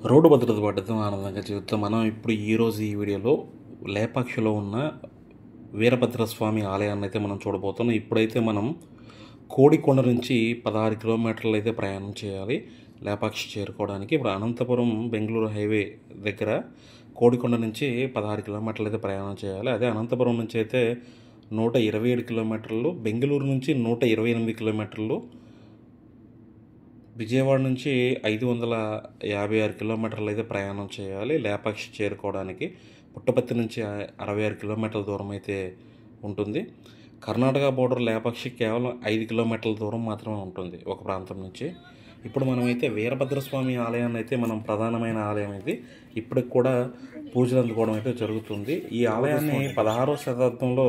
Road భద్రత పడ్డతో ఆనందంగా జీవితం. మనం ఇప్పుడు ఈరోజు ఈ వీడియోలో లేపాక్షిలో ఉన్న వీరభద్రస్వామి ఆలయాన్ని అయితే మనం చూడబోతున్నాం. ఇప్పుడైతే మనం కోడికొండ నుంచి 16 కిలోమీటర్లు అయితే ప్రయాణం చేయాలి లేపాక్షి చేరుకోవడానికి. ఇప్పుడు అనంతపురం బెంగళూరు హైవే దగ్గర కోడికొండ నుంచి 16 కిలోమీటర్లు అయితే ప్రయాణం చేయాలి. అదే అనంతపురం నుంచి అయితే 127 కిలోమీటర్లు, బెంగళూరు నుంచి 128 కిలోమీటర్లు, విజయవాడ నుంచి 556 కిలోమీటర్లు అయితే ప్రయాణం చేయాలి లేపాక్షి చేరుకోవడానికి. పుట్టపర్తి నుంచి 66 కిలోమీటర్ల దూరం అయితే ఉంటుంది. కర్ణాటక బోర్డర్ లేపాక్షి కేవలం 5 కిలోమీటర్ల దూరం మాత్రమే ఉంటుంది ఒక ప్రాంతం నుంచి. ఇప్పుడు మనమైతే వీరభద్రస్వామి ఆలయాన్ని అయితే మనం ప్రధానమైన ఆలయం ఇది. ఇప్పటికి కూడా పూజలు అందుకోవడం అయితే జరుగుతుంది. ఈ ఆలయాన్ని 16వ శతాబ్దంలో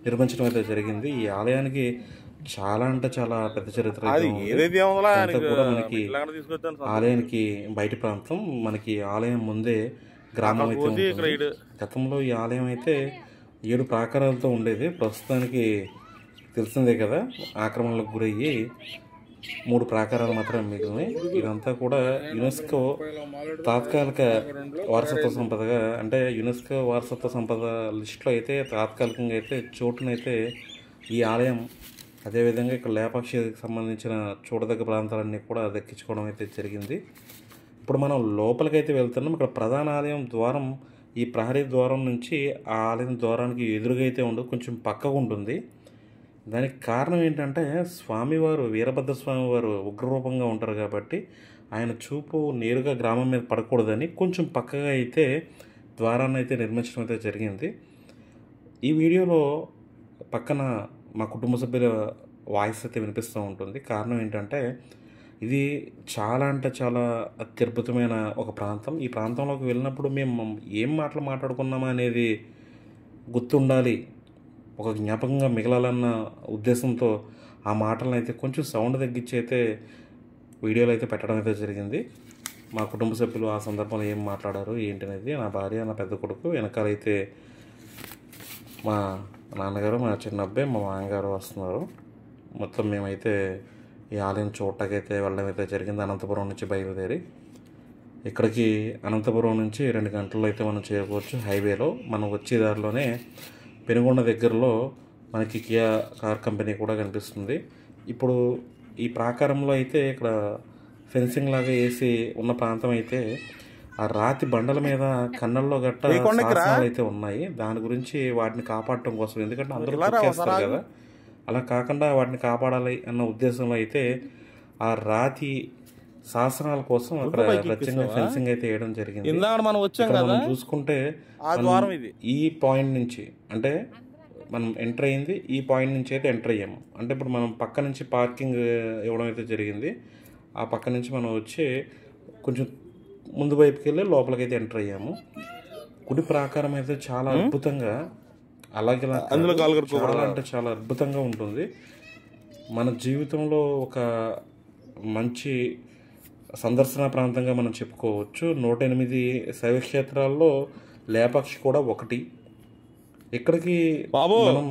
నిర్మించడం అయితే జరిగింది. ఈ ఆలయానికి చాలా అంటే చాలా పెద్ద చరిత్ర కూడా. మనకి ఆలయానికి బయట ప్రాంతం, మనకి ఆలయం ముందే గ్రామం అయితే ఉంటుంది. గతంలో ఈ ఆలయం అయితే 7 ప్రాకారాలతో ఉండేది. ప్రస్తుతానికి తెలిసిందే కదా, ఆక్రమణలకు గురయ్యి 3 ప్రాకారాలు మాత్రమే మిగిలినాయి. ఇదంతా కూడా యునెస్కో తాత్కాలిక వారసత్వ సంపదగా, అంటే యునెస్కో వారసత్వ సంపద లిస్టులో అయితే తాత్కాలికంగా అయితే చోటునైతే ఈ ఆలయం, అదేవిధంగా ఇక్కడ లేపాక్షికి సంబంధించిన చూడదగ్గ ప్రాంతాలన్నీ కూడా దక్కించుకోవడం అయితే జరిగింది. ఇప్పుడు మనం లోపలికైతే వెళ్తున్నాం. ఇక్కడ ప్రధాన ఆలయం ద్వారం, ఈ ప్రహరీ ద్వారం నుంచి ఆ ఆలయం ద్వారానికి ఎదురుగా అయితే ఉండదు, కొంచెం పక్కకు ఉంటుంది. దానికి కారణం ఏంటంటే, స్వామివారు వీరభద్ర స్వామివారు ఉగ్రరూపంగా ఉంటారు కాబట్టి ఆయన చూపు నేరుగా గ్రామం మీద పడకూడదని కొంచెం పక్కగా అయితే ద్వారాన్ని అయితే నిర్మించడం అయితే జరిగింది. ఈ వీడియోలో పక్కన మా కుటుంబ సభ్యుల వాయిస్ అయితే వినిపిస్తూ ఉంటుంది. కారణం ఏంటంటే, ఇది చాలా అంటే చాలా అత్యద్భుతమైన ఒక ప్రాంతం. ఈ ప్రాంతంలోకి వెళ్ళినప్పుడు మేము ఏం మాటలు మాట్లాడుకున్నామా అనేది గుర్తుండాలి, ఒక జ్ఞాపకంగా మిగలాలన్న ఉద్దేశంతో ఆ మాటలను అయితే కొంచెం సౌండ్ తగ్గించి అయితే వీడియోలో అయితే పెట్టడం అయితే జరిగింది. మా కుటుంబ సభ్యులు ఆ సందర్భంలో ఏం మాట్లాడారు ఏంటనేది, నా భార్య, నా పెద్ద కొడుకు, వెనకాలైతే మా నాన్నగారు, మా చిన్న అబ్బాయి, మా మామగారు వస్తున్నారు. మొత్తం మేమైతే ఈ ఆలయం చూడటాకైతే వెళ్ళడం అయితే జరిగింది. అనంతపురం నుంచి బయలుదేరి ఇక్కడికి అనంతపురం నుంచి 2 గంటల్లో అయితే మనం చేరుకోవచ్చు హైవేలో. మనం వచ్చే దారిలోనే పెనుగొండ దగ్గరలో మనకి కియా కార్ కంపెనీ కూడా కనిపిస్తుంది. ఇప్పుడు ఈ ప్రాకారంలో అయితే ఇక్కడ ఫెన్సింగ్ లాగా వేసి ఉన్న ప్రాంతం అయితే ఆ రాతి బండల మీద కన్నల్లో గట్ట శాసనాలు అయితే ఉన్నాయి. దాని గురించి వాటిని కాపాడటం కోసం, ఎందుకంటే అందరూ చేస్తారు కదా, అలా కాకుండా వాటిని కాపాడాలి అన్న ఉద్దేశంలో అయితే ఆ రాతి శాసనాల కోసం అక్కడ ప్రత్యేకంగా ఫెన్సింగ్ అయితే వేయడం జరిగింది. మనం చూసుకుంటే ఈ పాయింట్ నుంచి, అంటే మనం ఎంటర్ అయింది ఈ పాయింట్ నుంచి అయితే ఎంటర్ అయ్యాము. అంటే ఇప్పుడు మనం పక్క నుంచి పార్కింగ్ ఇవ్వడం అయితే జరిగింది. ఆ పక్క నుంచి మనం వచ్చి కొంచెం ముందు వైపుకి వెళ్ళి లోపలికైతే ఎంటర్ అయ్యాము. గుడి ప్రాకారం అయితే చాలా అద్భుతంగా, అలాగే చాలా అంటే చాలా అద్భుతంగా ఉంటుంది. మన జీవితంలో ఒక మంచి సందర్శన ప్రాంతంగా మనం చెప్పుకోవచ్చు. 108 శైవక్షేత్రాల్లో లేపాక్షి కూడా ఒకటి. ఇక్కడికి మనం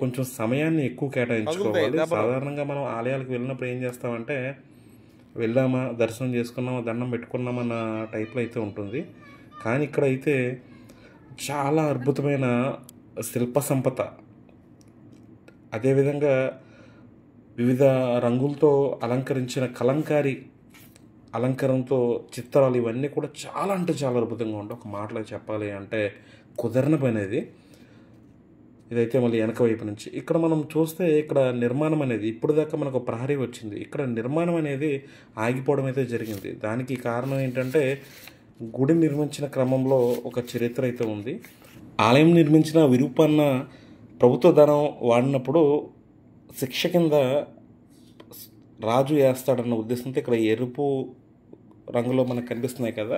కొంచెం సమయాన్ని ఎక్కువ కేటాయించుకోవాలి. సాధారణంగా మనం ఆలయాలకు వెళ్ళినప్పుడు ఏం చేస్తామంటే, వెళ్ళామా, దర్శనం చేసుకున్నామా, దండం పెట్టుకున్నామా అన్న టైప్లో అయితే ఉంటుంది. కానీ ఇక్కడ అయితే చాలా అద్భుతమైన శిల్ప సంపద, అదేవిధంగా వివిధ రంగులతో అలంకరించిన కలంకారీ అలంకరణతో చిత్రాలు, ఇవన్నీ కూడా చాలా అంటే చాలా అద్భుతంగా ఉంటాయి. ఒక మాటలో చెప్పాలి అంటే కుదరని పని ఇది. ఇదైతే మళ్ళీ వెనక వైపు నుంచి ఇక్కడ మనం చూస్తే, ఇక్కడ నిర్మాణం అనేది ఇప్పుడు దాకా మనకు ప్రహరీ వచ్చింది, ఇక్కడ నిర్మాణం అనేది ఆగిపోవడం అయితే జరిగింది. దానికి కారణం ఏంటంటే, గుడి నిర్మించిన క్రమంలో ఒక చరిత్ర అయితే ఉంది. ఆలయం నిర్మించిన విరూపన్న ప్రభుత్వ ధనం వాడినప్పుడు శిక్ష కింద రాజు వేస్తాడన్న ఉద్దేశంతో ఇక్కడ ఎరుపు రంగులో మనకు కనిపిస్తున్నాయి కదా,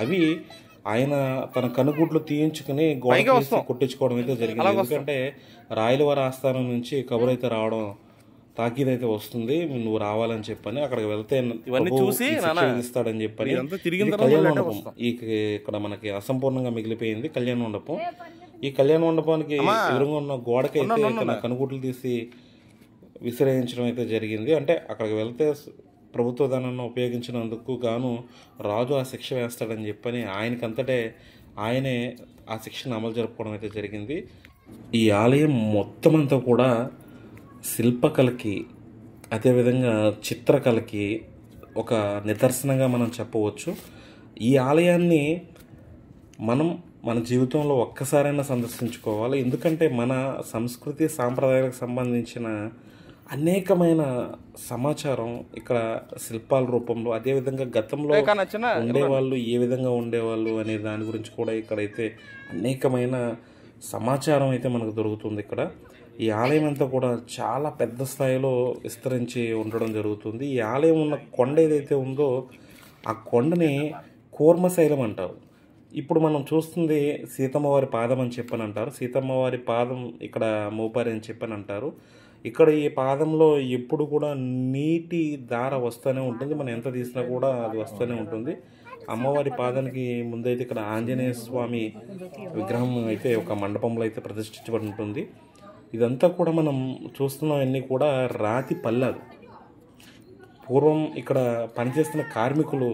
అవి ఆయన తన కనుగుడ్లు తీయించుకుని గోడ కొట్టించుకోవడం అయితే జరిగింది. ఎందుకంటే రాయలవారి ఆస్థానం నుంచి కబురు అయితే రావడం, తాకీదు అయితే వస్తుంది, నువ్వు రావాలని చెప్పని, అక్కడికి వెళ్తే ఇస్తాడని చెప్పని. కళ్యాణ మండపం ఇక్కడ మనకి అసంపూర్ణంగా మిగిలిపోయింది కళ్యాణ మండపం. ఈ కళ్యాణ మండపానికి ఎదురుగా ఉన్న గోడకైతే తన కనుగుడ్లు తీసి విసిరేయించడం అయితే జరిగింది. అంటే అక్కడికి వెళ్తే ప్రభుత్వ ధనాన్ని ఉపయోగించినందుకు గాను రాజు ఆ శిక్ష వేస్తాడని చెప్పని ఆయనే ఆ శిక్షను అమలు జరుపుకోవడం అయితే జరిగింది. ఈ ఆలయం మొత్తం అంతా కూడా శిల్పకళకి అదేవిధంగా చిత్రకళకి ఒక నిదర్శనంగా మనం చెప్పవచ్చు. ఈ ఆలయాన్ని మన జీవితంలో ఒక్కసారైనా సందర్శించుకోవాలి. ఎందుకంటే మన సంస్కృతి సాంప్రదాయాలకు సంబంధించిన అనేకమైన సమాచారం ఇక్కడ శిల్పాల రూపంలో, అదేవిధంగా గతంలో ఉండేవాళ్ళు ఏ విధంగా ఉండేవాళ్ళు అనే దాని గురించి కూడా ఇక్కడైతే అనేకమైన సమాచారం అయితే మనకు దొరుకుతుంది. ఈ ఆలయం అంతా కూడా చాలా పెద్ద స్థాయిలో విస్తరించి ఉండడం జరుగుతుంది. ఈ ఆలయం ఉన్న కొండ ఏదైతే ఉందో ఆ కొండని కూర్మశైలం అంటారు. ఇప్పుడు మనం చూస్తుంది సీతమ్మవారి పాదం అని చెప్పని అంటారు. సీతమ్మవారి పాదం ఇక్కడ మోపారి అని చెప్పని అంటారు. ఇక్కడ ఈ పాదంలో ఎప్పుడు కూడా నీటి ధార వస్తూనే ఉంటుంది. మనం ఎంత తీసినా కూడా అది వస్తూనే ఉంటుంది. అమ్మవారి పాదానికి ముందైతే ఇక్కడ ఆంజనేయ స్వామి విగ్రహం అయితే ఒక మండపంలో అయితే ప్రతిష్ఠించబడి ఉంటుంది. ఇదంతా కూడా మనం చూస్తున్నవన్నీ కూడా రాతి పల్లాలు. పూర్వం ఇక్కడ పనిచేస్తున్న కార్మికులు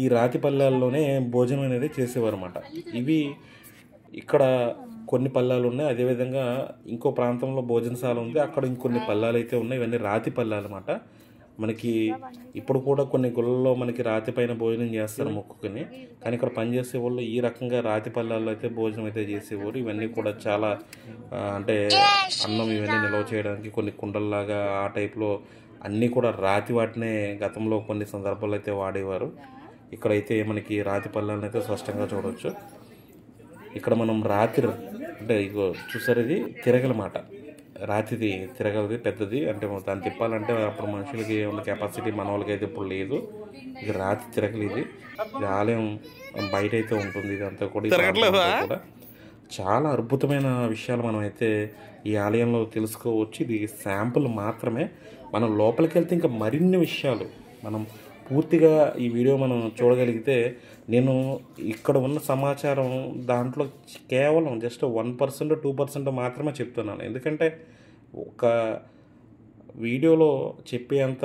ఈ రాతి పల్లాల్లోనే భోజనం అనేది చేసేవారు అన్నమాట. ఇవి ఇక్కడ కొన్ని పల్లాలు ఉన్నాయి. అదేవిధంగా ఇంకో ప్రాంతంలో భోజనశాల ఉంది, అక్కడ ఇంకొన్ని పల్లాలు అయితే ఉన్నాయి. ఇవన్నీ రాతి పల్లాలు అన్నమాట. మనకి ఇప్పుడు కూడా కొన్ని గుళ్ళల్లో మనకి రాతి పైన భోజనం చేస్తారు మొక్కుకొని, కానీ ఇక్కడ పనిచేసే వాళ్ళు ఈ రకంగా రాతి పల్లాల్లో అయితే భోజనం అయితే చేసేవారు. ఇవన్నీ కూడా చాలా అంటే అన్నం ఇవన్నీ నిల్వ చేయడానికి కొన్ని కుండల్లాగా ఆ టైప్లో అన్నీ కూడా రాతి వాటినే గతంలో కొన్ని సందర్భాల్లో అయితే వాడేవారు. ఇక్కడైతే మనకి రాతి పల్లాలను అయితే స్పష్టంగా చూడవచ్చు. ఇక్కడ మనం రాతి అంటే ఇగో చూసారు, ఇది తిరగలమాట. రాతిది తిరగలది పెద్దది, అంటే దాన్ని తిప్పాలంటే అప్పుడు మనుషులకి ఉన్న కెపాసిటీ మన వాళ్ళకి అయితే ఇప్పుడు లేదు. ఇది రాతి తిరగలు. ఇది ఆలయం బయట అయితే ఉంటుంది. ఇదంతా కూడా చాలా అద్భుతమైన విషయాలు మనం అయితే ఈ ఆలయంలో తెలుసుకోవచ్చు. ఇది శాంపుల్ మాత్రమే. మనం లోపలికి వెళ్తే ఇంకా మరిన్ని విషయాలు మనం పూర్తిగా ఈ వీడియో మనం చూడగలిగితే, నేను ఇక్కడ ఉన్న సమాచారం దాంట్లో కేవలం జస్ట్ 1%, 2% మాత్రమే చెప్తున్నాను. ఎందుకంటే ఒక వీడియోలో చెప్పేంత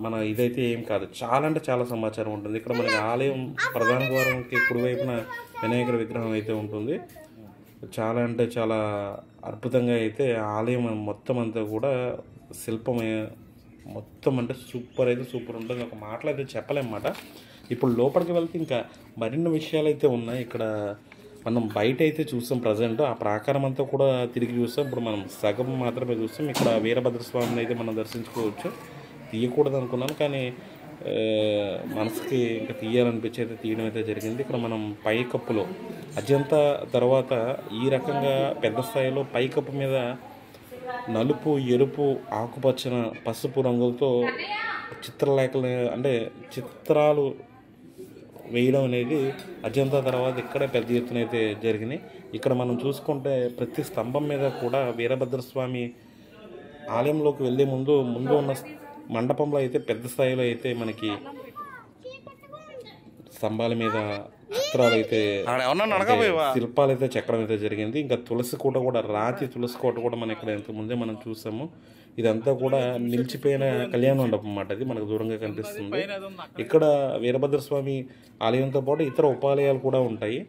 మన ఇదైతే ఏం కాదు. చాలా అంటే చాలా సమాచారం ఉంటుంది. ఇక్కడ మనకి ఆలయం ప్రధాన ద్వారంకి కుడివైపున వినాయకుడి విగ్రహం అయితే ఉంటుంది. చాలా అంటే చాలా అద్భుతంగా అయితే ఆలయం మొత్తం అంతా కూడా శిల్పమే. మొత్తం అంటే సూపర్ ఉంటుంది. ఒక మాటలు అయితే చెప్పలేమన్నమాట. ఇప్పుడు లోపలికి వెళ్తే ఇంకా మరిన్ని విషయాలు అయితే ఉన్నాయి. ఇక్కడ మనం బయట అయితే చూస్తాం ప్రజెంట్. ఆ ప్రాకారం అంతా కూడా తిరిగి చూస్తాం. ఇప్పుడు మనం సగం మాత్రమే చూస్తాం. ఇక్కడ వీరభద్రస్వామిని అయితే మనం దర్శించుకోవచ్చు. తీయకూడదు అనుకున్నాను, కానీ మనసుకి ఇంకా తీయాలనిపించి అయితే తీయడం అయితే జరిగింది. ఇక్కడ మనం పైకప్పులో అజంతా తర్వాత ఈ రకంగా పెద్ద స్థాయిలో పైకప్పు మీద నలుపు, ఎరుపు, ఆకుపచ్చన, పసుపు రంగులతో చిత్రాలు వేయడం అనేది అజంతా తర్వాత ఇక్కడ పెద్ద ఎత్తున అయితే జరిగినాయి. ఇక్కడ మనం చూసుకుంటే ప్రతి స్తంభం మీద కూడా వీరభద్రస్వామి ఆలయంలోకి వెళ్ళే ముందు ఉన్న మండపంలో అయితే పెద్ద స్థాయిలో అయితే మనకి స్తంభాల మీద చిత్రాలు అయితే శిల్పాలు అయితే చెక్కడం అయితే జరిగింది. ఇంకా తులసి కోట కూడా రాతి తులసి కోట కూడా మనం ఇక్కడ ఇంతకు ముందే మనం చూసాము. ఇదంతా కూడా నిలిచిపోయిన కళ్యాణ మండపం అన్నమాట. అది మనకు దూరంగా కనిపిస్తుంది. ఇక్కడ వీరభద్రస్వామి ఆలయంతో పాటు ఇతర ఉపాలయాలు కూడా ఉంటాయి.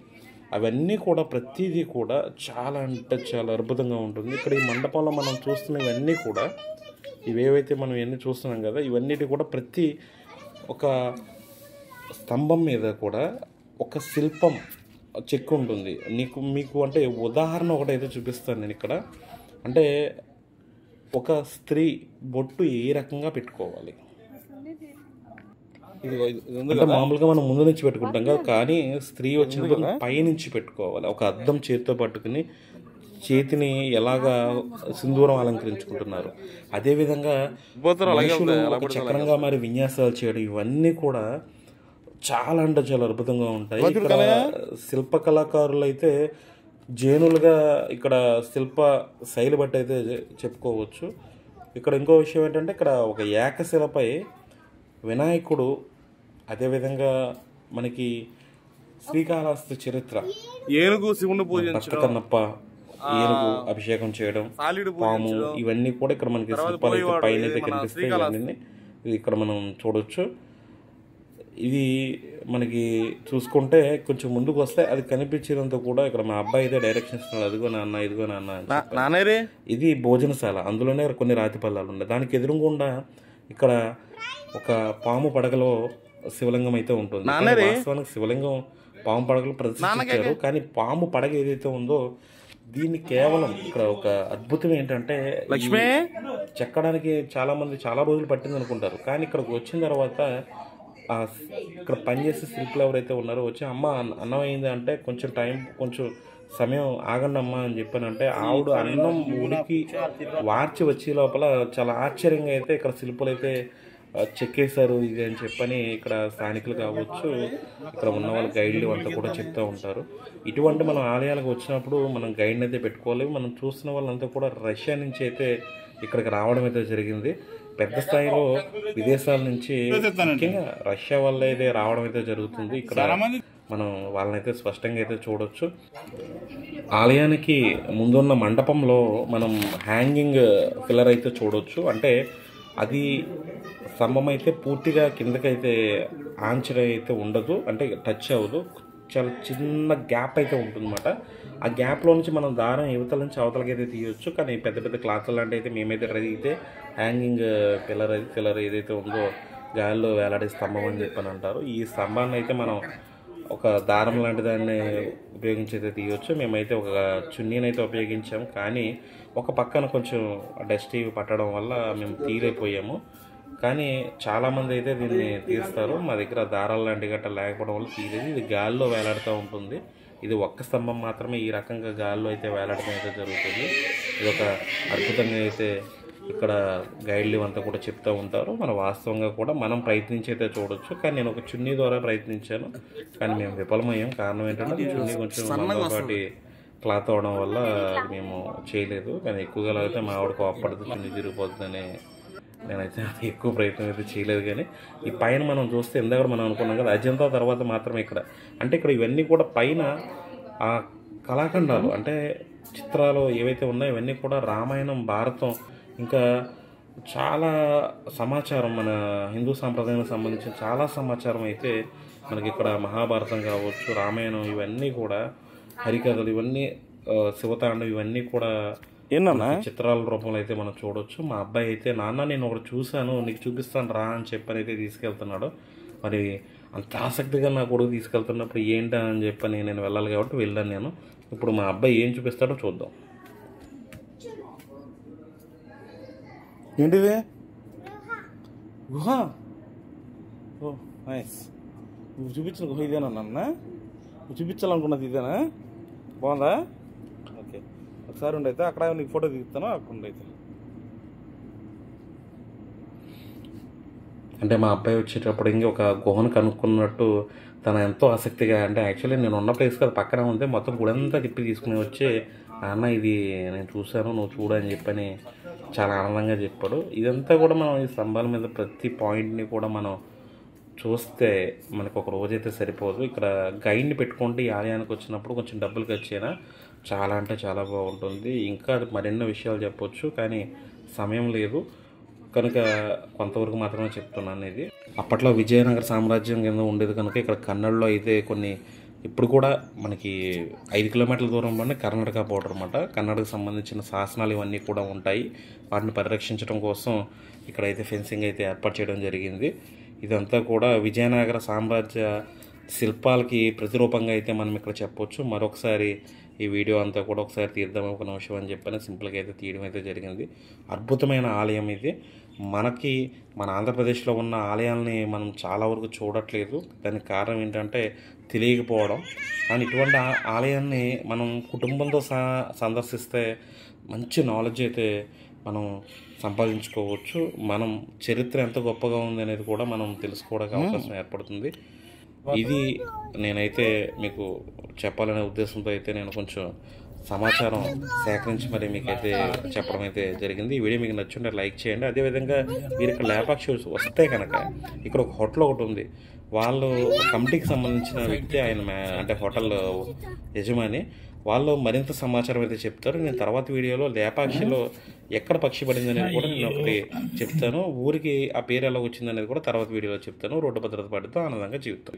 అవన్నీ కూడా ప్రతిదీ కూడా చాలా అంటే చాలా అద్భుతంగా ఉంటుంది. ఇక్కడ ఈ మండపంలో మనం చూస్తున్నవన్నీ కూడా ఇవేవైతే మనం ఇవన్నీ చూస్తున్నాం కదా, ఇవన్నిటి కూడా ప్రతి ఒక స్తంభం మీద కూడా ఒక శిల్పం చెక్కు ఉంటుంది. మీకు అంటే ఉదాహరణ ఒకటైతే చూపిస్తాను నేను ఇక్కడ. అంటే ఒక స్త్రీ బొట్టు ఏ రకంగా పెట్టుకోవాలి, అంటే మామూలుగా మనం ముందు నుంచి పెట్టుకుంటాం కదా, కానీ స్త్రీ వచ్చినప్పుడు పైనుంచి పెట్టుకోవాలి. ఒక అద్దం చేతితో పట్టుకుని చేతిని ఎలాగా సింధూరం అలంకరించుకుంటున్నారు, అదేవిధంగా మనుషులు ఒక చక్రంగా మరి విన్యాసాలు చేయడం, ఇవన్నీ కూడా చాలా అంటే చాలా అద్భుతంగా ఉంటాయి. ఇక్కడ శిల్ప కళాకారులు అయితే జేనులుగా ఇక్కడ శిల్ప శైలి బట్టి అయితే చెప్పుకోవచ్చు. ఇక్కడ ఇంకో విషయం ఏంటంటే, ఇక్కడ ఒక ఏకశిలపై వినాయకుడు, అదేవిధంగా మనకి శ్రీకాళహస్తి చరిత్ర, ఏనుగు శివుని పూజించడం, కన్నప్ప ఏనుగు అభిషేకం చేయడం, పాము, ఇవన్నీ కూడా ఇక్కడ మనకి శిల్పాలు అయితే పైన అయితే కనిపిస్తాయి. ఇవన్నీ ఇది ఇక్కడ మనం చూడొచ్చు. ఇది మనకి చూసుకుంటే కొంచెం ముందుకు వస్తే అది కనిపించేదంతా కూడా ఇక్కడ మా అబ్బాయి అయితే డైరెక్షన్ ఇస్తున్నాడు, అదిగో నాన్న ఇదిగో నాన్న. ఇది భోజనశాల, అందులోనే కొన్ని రాతి పల్లాలు ఉన్నాయి. దానికి ఎదురుగుండా ఇక్కడ ఒక పాము పడగలో శివలింగం అయితే ఉంటుంది. వాస్తవానికి శివలింగం పాము పడగలు ప్రదర్శించారు, కానీ పాము పడగ ఏదైతే ఉందో దీన్ని కేవలం ఇక్కడ ఒక అద్భుతం ఏంటంటే చెక్కడానికి చాలా మంది చాలా రోజులు పట్టింది అనుకుంటారు, కానీ ఇక్కడికి వచ్చిన తర్వాత ఇక్కడ పనిచేసే శిల్పులు ఎవరైతే ఉన్నారో వచ్చి అమ్మ అన్నం అయింది అంటే కొంచెం సమయం ఆగండి అమ్మ అని చెప్పానంటే ఆవిడ అన్నం ఉడికి వార్చి వచ్చే లోపల చాలా ఆశ్చర్యంగా అయితే ఇక్కడ శిల్పులు అయితే చెక్కేశారు ఇది అని చెప్పని ఇక్కడ స్థానికులు కావచ్చు, ఇక్కడ ఉన్న వాళ్ళ గైడ్లు అంతా కూడా చెప్తూ ఉంటారు. ఇటువంటి మనం ఆలయాలకు వచ్చినప్పుడు మనం గైడ్ని అయితే పెట్టుకోవాలి. మనం చూస్తున్న వాళ్ళంతా కూడా రష్యా నుంచి అయితే ఇక్కడికి రావడం అయితే జరిగింది. పెద్ద స్థాయిలో విదేశాల నుంచి ముఖ్యంగా రష్యా వల్ల అయితే రావడం అయితే జరుగుతుంది. ఇక్కడ మనం వాళ్ళనైతే స్పష్టంగా అయితే చూడొచ్చు. ఆలయానికి ముందున్న మండపంలో మనం హ్యాంగింగ్ పిల్లర్ అయితే చూడొచ్చు. అంటే అది స్తంభం అయితే పూర్తిగా కిందకైతే ఆంచడం అయితే ఉండదు, అంటే టచ్ అవ్వదు, చాలా చిన్న గ్యాప్ అయితే ఉంటుందన్నమాట. ఆ గ్యాప్లో నుంచి మనం దారం యువతల నుంచి అవతలకి అయితే తీయొచ్చు. కానీ పెద్ద పెద్ద క్లాత్లు లాంటి అయితే మేమైతే అయితే హ్యాంగింగ్ పిల్లర్ ఏదైతే ఉందో గాలిలో వేలాడే స్తంభం అని చెప్పని అంటారు. ఈ స్తంభాన్ని అయితే మనం ఒక దారం లాంటి దాన్ని ఉపయోగించి అయితే తీయొచ్చు. మేమైతే ఒక చున్నీని అయితే ఉపయోగించాము, కానీ ఒక పక్కన కొంచెం డస్ట్ పట్టడం వల్ల మేము తీరైపోయాము. కానీ చాలామంది అయితే దీన్ని తీస్తారు. మా దగ్గర దారాలు లాంటి గట్ట లేకపోవడం వల్ల తీరేది. ఇది గాల్లో వేలాడుతూ ఉంటుంది. ఇది ఒక్క స్తంభం మాత్రమే ఈ రకంగా గాల్లో అయితే వేలాడటం అయితే జరుగుతుంది. ఇది ఒక అద్భుతంగా అయితే ఇక్కడ గైడ్లు అంతా కూడా చెప్తూ ఉంటారు. మన వాస్తవంగా కూడా మనం ప్రయత్నించి అయితే చూడొచ్చు. కానీ నేను ఒక చున్నీ ద్వారా ప్రయత్నించాను, కానీ మేము విఫలమయ్యాం. కారణం ఏంటంటే చున్నీ కొంచెం మందపాటి క్లాత్ అవడం వల్ల మేము చేయలేదు. కానీ ఎక్కువగా అయితే మా ఆవిడ కోపడుతుంది, చున్నీ తిరిగిపోతుందని నేనైతే ఎక్కువ ప్రయత్నం అయితే చేయలేదు. కానీ ఈ పైన మనం చూస్తే ఇందాక మనం అనుకున్నాం కదా అజంతా తర్వాత మాత్రమే ఇక్కడ, అంటే ఇక్కడ ఇవన్నీ కూడా పైన ఆ కళాఖండాలు అంటే చిత్రాలు ఏవైతే ఉన్నాయో ఇవన్నీ కూడా రామాయణం, భారతం, ఇంకా చాలా సమాచారం మన హిందూ సాంప్రదాయానికి సంబంధించిన చాలా సమాచారం అయితే మనకి ఇక్కడ మహాభారతం కావచ్చు, రామాయణం, ఇవన్నీ కూడా హరికథలు, ఇవన్నీ శివతాండవం, ఇవన్నీ కూడా చిత్రాల రూపంలో అయితే మనం చూడొచ్చు. మా అబ్బాయి అయితే నాన్న నేను ఒకటి చూశాను నీకు చూపిస్తాను రా అని చెప్పని అయితే తీసుకెళ్తున్నాడు. మరి అంత ఆసక్తిగా నా కొడుకు తీసుకెళ్తున్నప్పుడు ఏంటా అని చెప్పని నేను వెళ్ళాలి కాబట్టి వెళ్ళాను నేను. ఇప్పుడు మా అబ్బాయి ఏం చూపిస్తాడో చూద్దాం. ఏంటిది? గుహ. ఓ నైస్. నువ్వు చూపించిన గుహ ఇదేనా నాన్న? నువ్వు చూపించాలనుకున్నది ఇదేనా? బాగుందా? ఓకే, ఒకసారి ఉండైతే అక్కడ నీకు ఫోటో దిగుతాను. అక్కడ ఉండైతే అంటే మా అబ్బాయి వచ్చేటప్పుడు ఇంక ఒక గుహను కనుక్కున్నట్టు తన ఎంతో ఆసక్తిగా, అంటే యాక్చువల్లీ నేను ఉన్న ప్లేస్ కదా పక్కన ఉంది, మొత్తం గుడంతా తిప్పి తీసుకుని వచ్చి అన్న ఇది నేను చూశాను నువ్వు చూడని చెప్పని చాలా ఆనందంగా చెప్పాడు. ఇదంతా కూడా మనం ఈ స్తంభాల మీద ప్రతి పాయింట్ని కూడా మనం చూస్తే మనకు ఒక రోజైతే సరిపోదు. ఇక్కడ గైడ్ని పెట్టుకుంటే ఈ ఆలయానికి వచ్చినప్పుడు కొంచెం డబ్బులు ఖర్చైనా చాలా అంటే చాలా బాగుంటుంది. ఇంకా మరెన్నో విషయాలు చెప్పొచ్చు, కానీ సమయం లేదు కనుక కొంతవరకు మాత్రమే చెప్తున్నాను. ఇది అప్పట్లో విజయనగర సామ్రాజ్యం కింద ఉండేది కనుక ఇక్కడ కన్నడలో అయితే కొన్ని ఇప్పుడు కూడా మనకి 5 కిలోమీటర్ల దూరంలోనే కర్ణాటక బోర్డర్ అన్నమాట. కన్నడకు సంబంధించిన శాసనాలు ఇవన్నీ కూడా ఉంటాయి. వాటిని పరిరక్షించడం కోసం ఇక్కడైతే ఫెన్సింగ్ అయితే ఏర్పాటు చేయడం జరిగింది. ఇదంతా కూడా విజయనగర సామ్రాజ్య శిల్పాలకి ప్రతిరూపంగా అయితే మనం ఇక్కడ చెప్పొచ్చు. మరొకసారి ఈ వీడియో అంతా కూడా ఒకసారి తీద్దాం ఒక నిమిషం అని చెప్పని సింపుల్గా అయితే తీయడం అయితే జరిగింది. అద్భుతమైన ఆలయం ఇది. మనకి మన ఆంధ్రప్రదేశ్లో ఉన్న ఆలయాల్ని మనం చాలా వరకు చూడట్లేదు. దానికి కారణం ఏంటంటే తెలియకపోవడం. కానీ ఇటువంటి ఆలయాన్ని మనం కుటుంబంతో సందర్శిస్తే మంచి నాలెడ్జ్ అయితే మనం సంపాదించుకోవచ్చు. మనం చరిత్ర ఎంత గొప్పగా ఉంది అనేది కూడా మనం తెలుసుకోవడానికి అవకాశం ఏర్పడుతుంది. ఇది నేనైతే మీకు చెప్పాలనే ఉద్దేశంతో అయితే నేను కొంచెం సమాచారం సేకరించి మరి మీకైతే చెప్పడం అయితే జరిగింది. ఈ వీడియో మీకు నచ్చుంటే లైక్ చేయండి. అదేవిధంగా మీరు ఇక్కడ లేపాక్షి వస్తే కనుక ఇక్కడ ఒక హోటల్ ఒకటి ఉంది. వాళ్ళు కమిటీకి సంబంధించిన వ్యక్తి, ఆయన అంటే హోటల్ యజమాని. వాళ్ళు మరింత సమాచారం అయితే చెప్తారు. నేను తర్వాత వీడియోలో లేపాక్షిలో ఎక్కడ పక్షి పడింది అనేది కూడా నేను ఒకటి చెప్తాను. ఊరికి ఆ పేరు ఎలా వచ్చిందనేది కూడా తర్వాత వీడియోలో చెప్తాను. రోడ్డు భద్రత పాటితో ఆనందంగా జీవితం.